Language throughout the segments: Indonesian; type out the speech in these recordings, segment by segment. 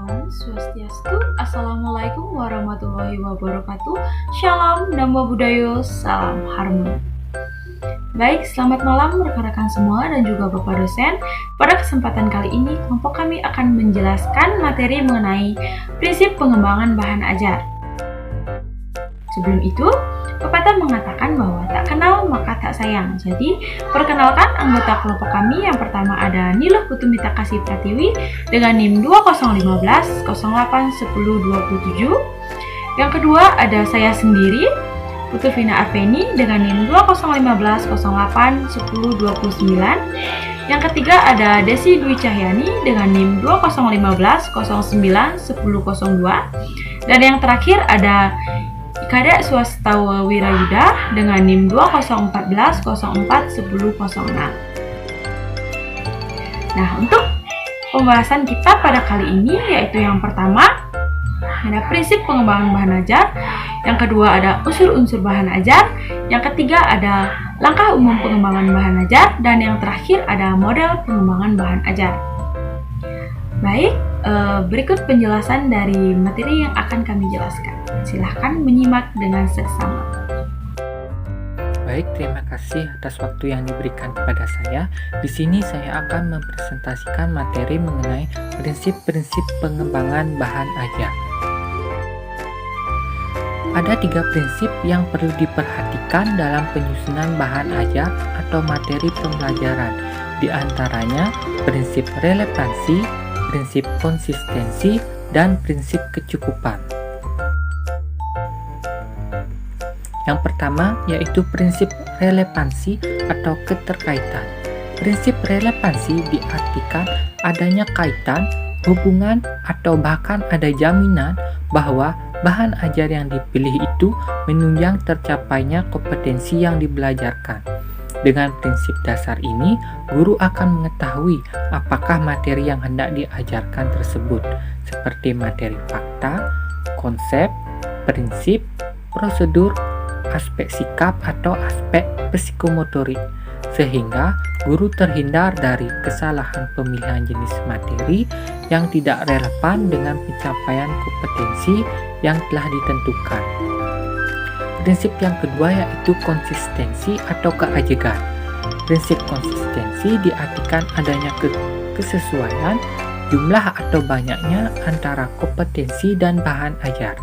Om Swastiastu. Assalamualaikum warahmatullahi wabarakatuh. Shalom, Namo Buddhaya, salam harmoni. Baik, selamat malam rekan-rekan semua dan juga Bapak dosen. Pada kesempatan kali ini, kelompok kami akan menjelaskan materi mengenai prinsip pengembangan bahan ajar. Sebelum itu, pepatah mengatakan bahwa tak kenal maka tak sayang. Jadi, perkenalkan anggota kelompok kami. Yang pertama ada Niluh Putumita Kasih Pratiwi dengan NIM 2015 08 10 27. Yang kedua ada saya sendiri, Putu Vina Arveni dengan NIM 2015 08 10 29. Yang ketiga ada Desi Dwi Cahyani dengan NIM 2015 09 10 02. Dan yang terakhir ada Kadek Swastawa Wirayuda dengan NIM 2014 04 10 06. Nah, untuk pembahasan kita pada kali ini yaitu yang pertama ada prinsip pengembangan bahan ajar, yang kedua ada unsur-unsur bahan ajar, yang ketiga ada langkah umum pengembangan bahan ajar, dan yang terakhir ada model pengembangan bahan ajar. Baik, berikut penjelasan dari materi yang akan kami jelaskan. Silahkan menyimak dengan seksama. Baik, terima kasih atas waktu yang diberikan kepada saya. Di sini saya akan mempresentasikan materi mengenai prinsip-prinsip pengembangan bahan ajar. Ada 3 prinsip yang perlu diperhatikan dalam penyusunan bahan ajar atau materi pembelajaran. Di antaranya prinsip relevansi, prinsip konsistensi, dan prinsip kecukupan. Yang pertama yaitu prinsip relevansi atau keterkaitan. Prinsip relevansi diartikan adanya kaitan, hubungan, atau bahkan ada jaminan bahwa bahan ajar yang dipilih itu menunjang tercapainya kompetensi yang dibelajarkan. Dengan prinsip dasar ini, guru akan mengetahui apakah materi yang hendak diajarkan tersebut, seperti materi fakta, konsep, prinsip, prosedur, aspek sikap atau aspek psikomotorik, sehingga guru terhindar dari kesalahan pemilihan jenis materi yang tidak relevan dengan pencapaian kompetensi yang telah ditentukan. Prinsip yang kedua yaitu konsistensi atau keajegan. Prinsip konsistensi diartikan adanya kesesuaian jumlah atau banyaknya antara kompetensi dan bahan ajar.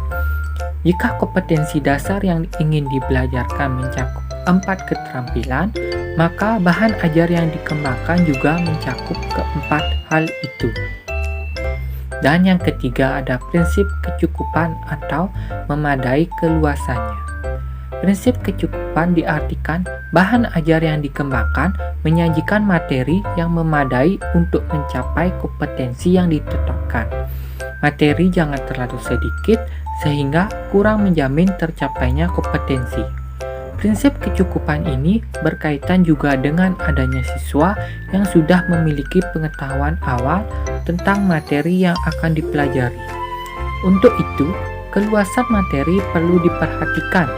Jika kompetensi dasar yang ingin dibelajarkan mencakup 4 keterampilan, maka bahan ajar yang dikembangkan juga mencakup keempat hal itu. Dan yang ketiga ada prinsip kecukupan atau memadai keluasannya. Prinsip kecukupan diartikan bahan ajar yang dikembangkan menyajikan materi yang memadai untuk mencapai kompetensi yang ditetapkan. Materi jangan terlalu sedikit sehingga kurang menjamin tercapainya kompetensi. Prinsip kecukupan ini berkaitan juga dengan adanya siswa yang sudah memiliki pengetahuan awal tentang materi yang akan dipelajari. Untuk itu, keluasan materi perlu diperhatikan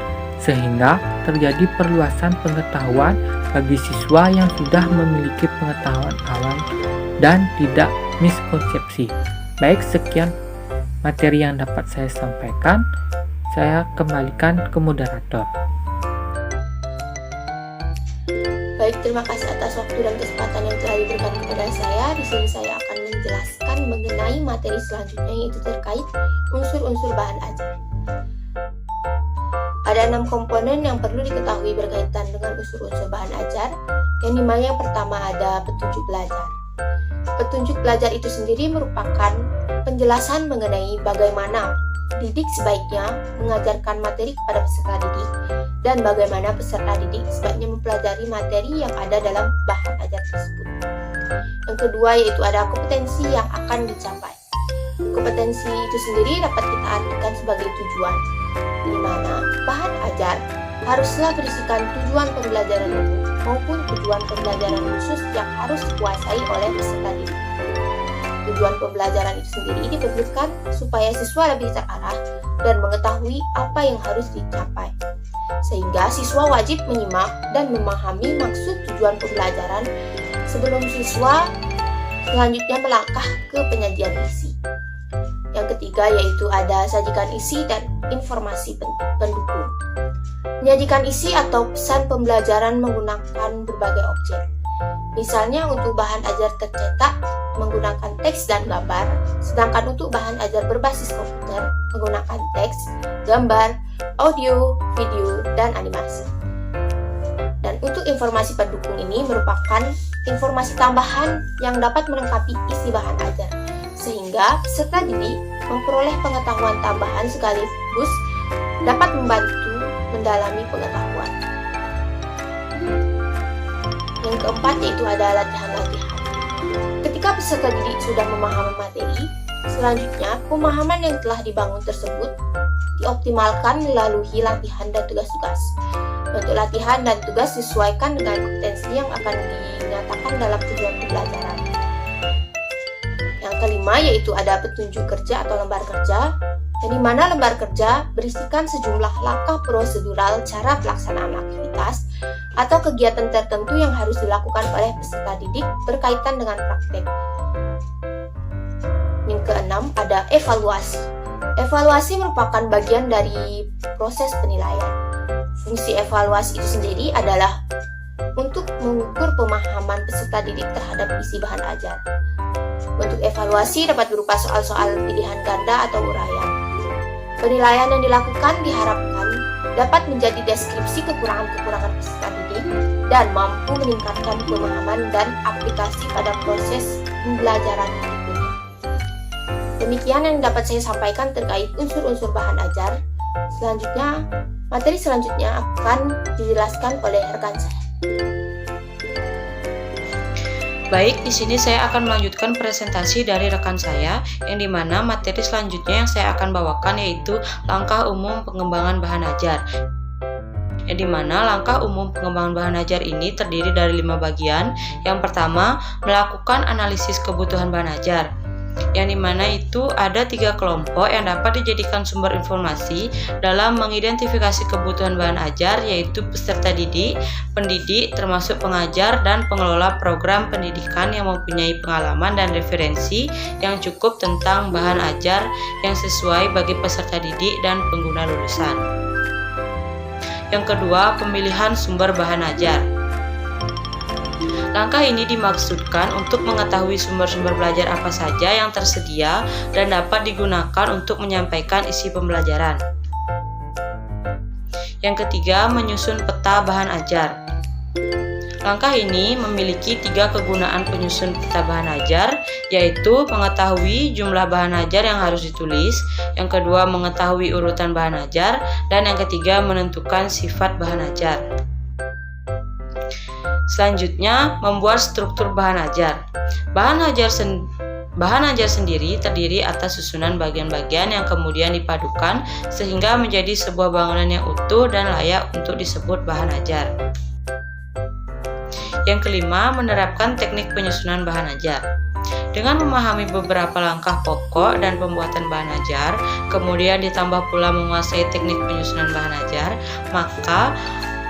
sehingga terjadi perluasan pengetahuan bagi siswa yang sudah memiliki pengetahuan awal dan tidak miskonsepsi. Baik, sekian materi yang dapat saya sampaikan. Saya kembalikan ke moderator. Baik, terima kasih atas waktu dan kesempatan yang telah diberikan kepada saya. Di sini saya akan menjelaskan mengenai materi selanjutnya yaitu terkait unsur-unsur bahan ajar. Ada 6 komponen yang perlu diketahui berkaitan dengan unsur-unsur bahan ajar. Yang dimana yang pertama ada petunjuk belajar. Petunjuk belajar itu sendiri merupakan penjelasan mengenai bagaimana didik sebaiknya mengajarkan materi kepada peserta didik dan bagaimana peserta didik sebaiknya mempelajari materi yang ada dalam bahan ajar tersebut. Yang kedua yaitu ada kompetensi yang akan dicapai. Kompetensi itu sendiri dapat kita artikan sebagai tujuan, di mana bahan ajar haruslah berisikan tujuan pembelajaran umum maupun tujuan pembelajaran khusus yang harus dikuasai oleh peserta didik. Tujuan pembelajaran itu sendiri diperlukan supaya siswa lebih terarah dan mengetahui apa yang harus dicapai. Sehingga siswa wajib menyimak dan memahami maksud tujuan pembelajaran sebelum siswa selanjutnya melangkah ke penyajian isi. ketiga yaitu ada sajikan isi dan informasi pendukung. Menyajikan isi atau pesan pembelajaran menggunakan berbagai objek. Misalnya untuk bahan ajar tercetak menggunakan teks dan gambar, sedangkan untuk bahan ajar berbasis komputer menggunakan teks, gambar, audio, video, dan animasi. Dan untuk informasi pendukung ini merupakan informasi tambahan yang dapat melengkapi isi bahan ajar, sehingga peserta didik memperoleh pengetahuan tambahan sekaligus dapat membantu mendalami pengetahuan. Yang keempat yaitu ada latihan-latihan. Ketika peserta didik sudah memahami materi, selanjutnya pemahaman yang telah dibangun tersebut dioptimalkan melalui latihan dan tugas-tugas. Untuk latihan dan tugas disesuaikan dengan kompetensi yang akan dinyatakan dalam tujuan pembelajaran. Yang kelima yaitu ada petunjuk kerja atau lembar kerja, yang dimana lembar kerja berisikan sejumlah langkah prosedural cara pelaksanaan aktivitas atau kegiatan tertentu yang harus dilakukan oleh peserta didik berkaitan dengan praktek. Yang keenam ada evaluasi. Evaluasi merupakan bagian dari proses penilaian. Fungsi evaluasi itu sendiri adalah untuk mengukur pemahaman peserta didik terhadap isi bahan ajar. Bentuk evaluasi dapat berupa soal-soal pilihan ganda atau uraian. Penilaian yang dilakukan diharapkan dapat menjadi deskripsi kekurangan-kekurangan peserta didik dan mampu meningkatkan pemahaman dan aplikasi pada proses pembelajaran berikutnya. Demikian yang dapat saya sampaikan terkait unsur-unsur bahan ajar. Selanjutnya, materi selanjutnya akan dijelaskan oleh rekan saya. Baik, di sini saya akan melanjutkan presentasi dari rekan saya, yang dimana materi selanjutnya yang saya akan bawakan yaitu langkah umum pengembangan bahan ajar. Yang dimana langkah umum pengembangan bahan ajar ini terdiri dari 5 bagian. Yang pertama, melakukan analisis kebutuhan bahan ajar. Yang dimana itu ada 3 kelompok yang dapat dijadikan sumber informasi dalam mengidentifikasi kebutuhan bahan ajar, yaitu peserta didik, pendidik, termasuk pengajar, dan pengelola program pendidikan yang mempunyai pengalaman dan referensi yang cukup tentang bahan ajar yang sesuai bagi peserta didik dan pengguna lulusan. Yang kedua, pemilihan sumber bahan ajar. Langkah ini dimaksudkan untuk mengetahui sumber-sumber belajar apa saja yang tersedia dan dapat digunakan untuk menyampaikan isi pembelajaran. Yang ketiga, menyusun peta bahan ajar. Langkah ini memiliki 3 kegunaan penyusun peta bahan ajar, yaitu mengetahui jumlah bahan ajar yang harus ditulis, yang kedua mengetahui urutan bahan ajar, dan yang ketiga menentukan sifat bahan ajar. Selanjutnya, membuat struktur bahan ajar. Bahan ajar sendiri terdiri atas susunan bagian-bagian yang kemudian dipadukan sehingga menjadi sebuah bangunan yang utuh dan layak untuk disebut bahan ajar. Yang kelima, menerapkan teknik penyusunan bahan ajar. Dengan memahami beberapa langkah pokok dan pembuatan bahan ajar, kemudian ditambah pula menguasai teknik penyusunan bahan ajar, maka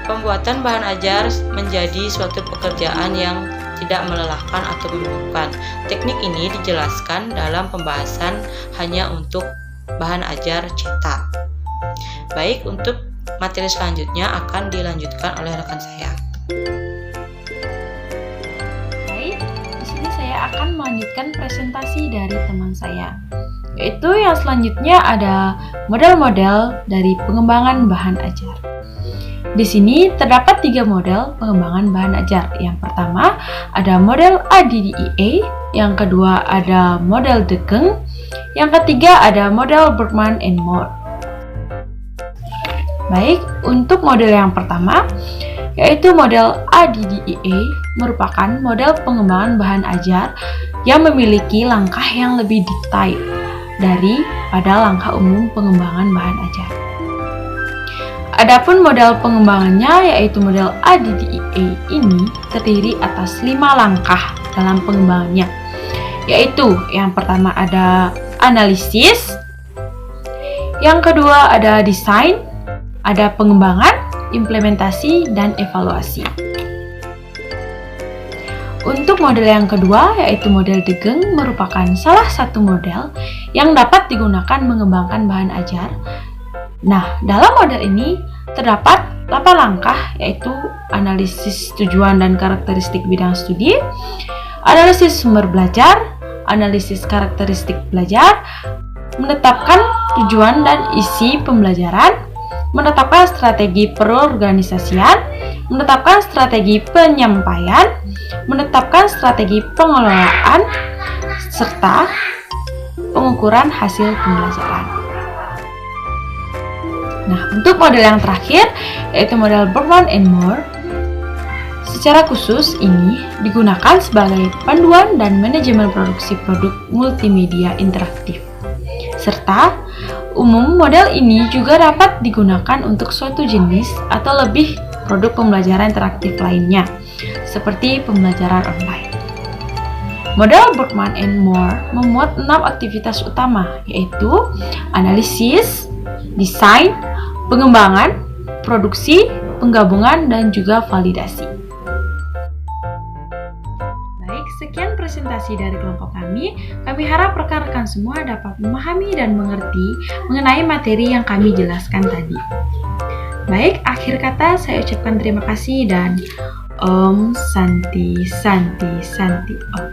pembuatan bahan ajar menjadi suatu pekerjaan yang tidak melelahkan atau membingungkan. Teknik ini dijelaskan dalam pembahasan hanya untuk bahan ajar cetak. Baik, untuk materi selanjutnya akan dilanjutkan oleh rekan saya. Baik, di sini saya akan melanjutkan presentasi dari teman saya. Yaitu yang selanjutnya ada model-model dari pengembangan bahan ajar. Di sini terdapat 3 model pengembangan bahan ajar. Yang pertama ada model ADDIE, yang kedua ada model Dekeng, yang ketiga ada model Bergman and Moore. Baik, untuk model yang pertama yaitu model ADDIE merupakan model pengembangan bahan ajar yang memiliki langkah yang lebih detail daripada langkah umum pengembangan bahan ajar. Adapun model pengembangannya yaitu model ADDIE ini terdiri atas 5 langkah dalam pengembangannya, yaitu yang pertama ada analisis, yang kedua ada desain, ada pengembangan, implementasi, dan evaluasi. Untuk model yang kedua, yaitu model Degeng, merupakan salah satu model yang dapat digunakan mengembangkan bahan ajar. Nah, dalam model ini terdapat 8 langkah, yaitu analisis tujuan dan karakteristik bidang studi, analisis sumber belajar, analisis karakteristik belajar, menetapkan tujuan dan isi pembelajaran, menetapkan strategi perorganisasian, menetapkan strategi penyampaian, menetapkan strategi pengelolaan, serta pengukuran hasil pembelajaran. Nah, untuk model yang terakhir, yaitu model Bergman and Moore, secara khusus ini digunakan sebagai panduan dan manajemen produksi produk multimedia interaktif. Serta umum model ini juga dapat digunakan untuk suatu jenis atau lebih produk pembelajaran interaktif lainnya, seperti pembelajaran online. Model Bergman and Moore memuat 6 aktivitas utama, yaitu analisis, desain, pengembangan, produksi, penggabungan, dan juga validasi. Baik, sekian presentasi dari kelompok kami. Kami harap rekan-rekan semua dapat memahami dan mengerti mengenai materi yang kami jelaskan tadi. Baik, akhir kata saya ucapkan terima kasih dan Om Santi Santi Santi Om.